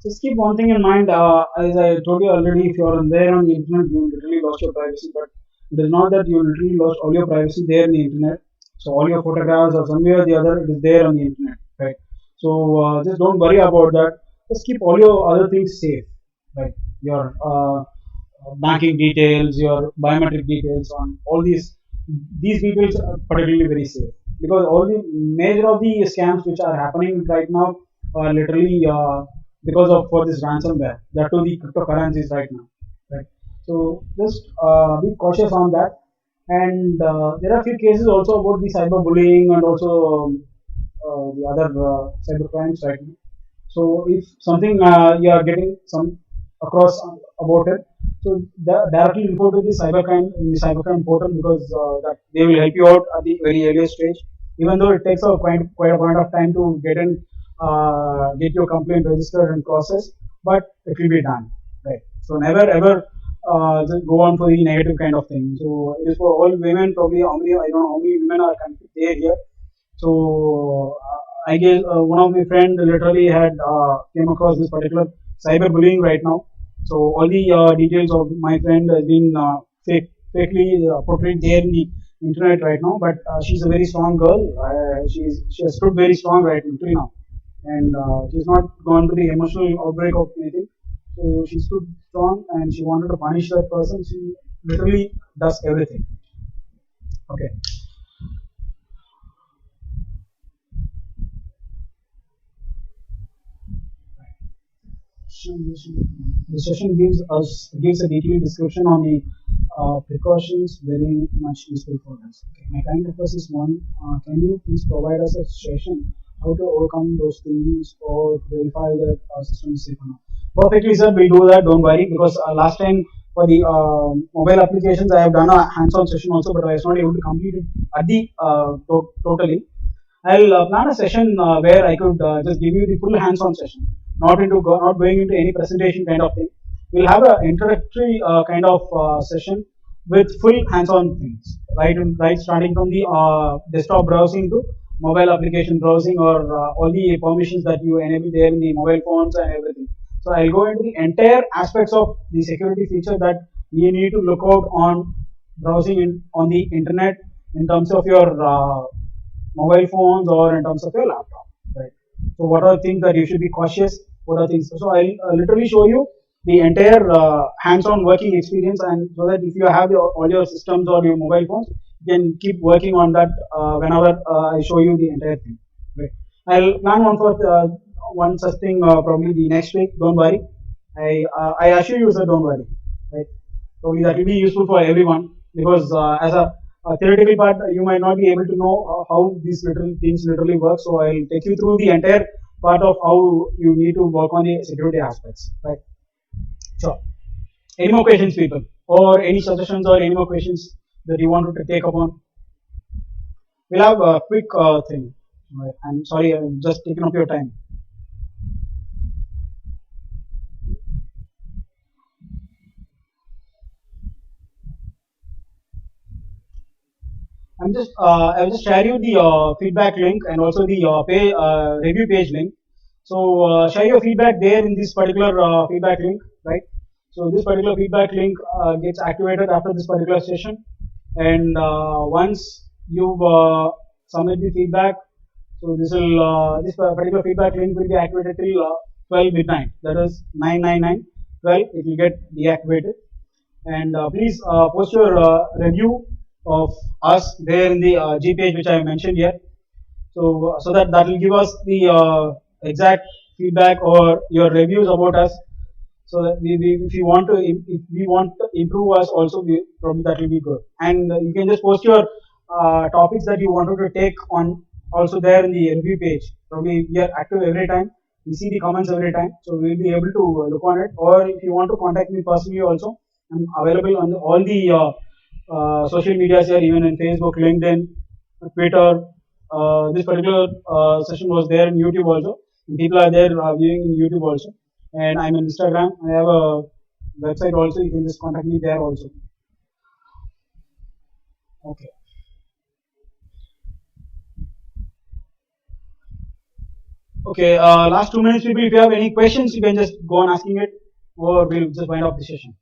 Just keep one thing in mind, as I told you already, if you are there on the internet, you literally lost your privacy, but it is not that you literally lost all your privacy there in the internet. So all your photographs or somewhere or the other, it is there on the internet, right? So just don't worry about that. Just keep all your other things safe, right? Your banking details, your biometric details, on all these details are particularly very safe, because all the major of the scams which are happening right now are literally because of for this ransomware, that to the cryptocurrencies right now, right? So just be cautious on that. And there are a few cases also about the cyberbullying and also the other cyber crimes right now. So if something you are getting some across about it, so directly report to the cybercrime in the cybercrime portal, because that they will help you out at the very earliest stage. Even though it takes a quite a point of time to get your complaint registered and processed, but it will be done, right? So never ever just go on for the negative kind of thing. So it is for all women. Probably I don't know how many women are there here. So I guess one of my friend literally had came across this particular cyberbullying right now. So all the details of my friend has been fakely portrayed there in the internet right now, but she's a very strong girl. She has stood very strong right until now, and she's not gone to the emotional outbreak of anything. So she stood strong, and she wanted to punish that person. She literally does everything. Okay. The session gives a detailed description on the precautions, very much useful for us. Okay. My kind request is one. Can you please provide us a session how to overcome those things or to verify that our system is safe or not? Perfectly, sir. We'll do that. Don't worry, because last time for the mobile applications, I have done a hands-on session also, but I was not able to complete it at the totally. I'll plan a session where I could just give you the full hands-on session, not going into any presentation kind of thing. We'll have an introductory kind of session with full hands-on things, right starting from the desktop browsing to mobile application browsing or all the permissions that you enable there in the mobile phones and everything. So I'll go into the entire aspects of the security feature that you need to look out on browsing on the internet in terms of your mobile phones or in terms of your laptop, right? So what are things that you should be cautious? What are things? So I'll literally show you the entire hands-on working experience, and so that if you have all your systems or your mobile phones, you can keep working on that whenever I show you the entire thing. Right. I'll plan one for one such thing probably the next week. Don't worry. I assure you, sir. Don't worry. Right. Probably that will be useful for everyone, because as a theoretical part, you might not be able to know how these little things literally work. So I'll take you through the entire part of how you need to work on the security aspects. Right. Sure. Any more questions, people, or any suggestions, or any more questions that you wanted to take upon? We'll have a quick thing. Right. I'm sorry, I'm just taking up your time. I'll just share you the feedback link and also the review page link. So share your feedback there in this particular feedback link, right? So this particular feedback link gets activated after this particular session, and once you submit the feedback, so this particular feedback link will be activated till 12 midnight. That is 999 12. It will get deactivated, and please post your review of us there in the G page which I mentioned here. So that will give us the exact feedback or your reviews about us. So that if you want to if we want to improve us also, probably that will be good. And you can just post your topics that you wanted to take on also there in the review page. Probably we are active every time. We see the comments every time, so we'll be able to look on it. Or if you want to contact me personally also, I'm available on all the social medias here, even in Facebook, LinkedIn, Twitter. This particular session was there in YouTube also. People are there viewing in YouTube also, and I'm in Instagram. I have a website also. You can just contact me there also. Okay. Okay. Last 2 minutes, people. If you have any questions, you can just go on asking it, or we'll just wind up the session.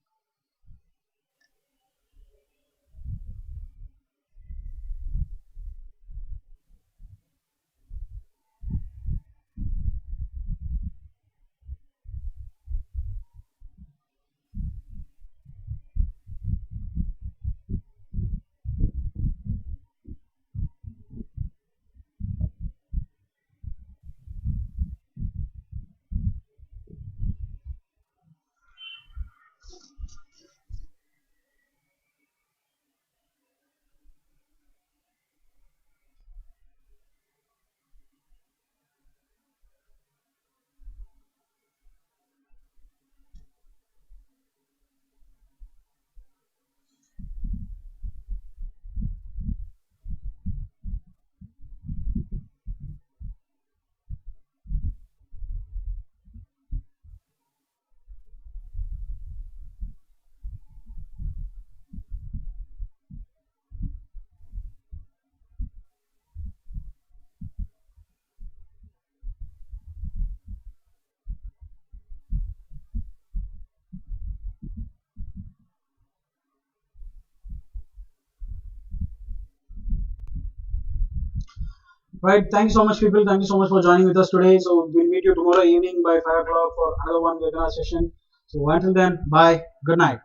Right. Thank you so much, people. Thank you so much for joining with us today. So we'll meet you tomorrow evening by 5 o'clock for another one webinar session. So until then, bye. Good night.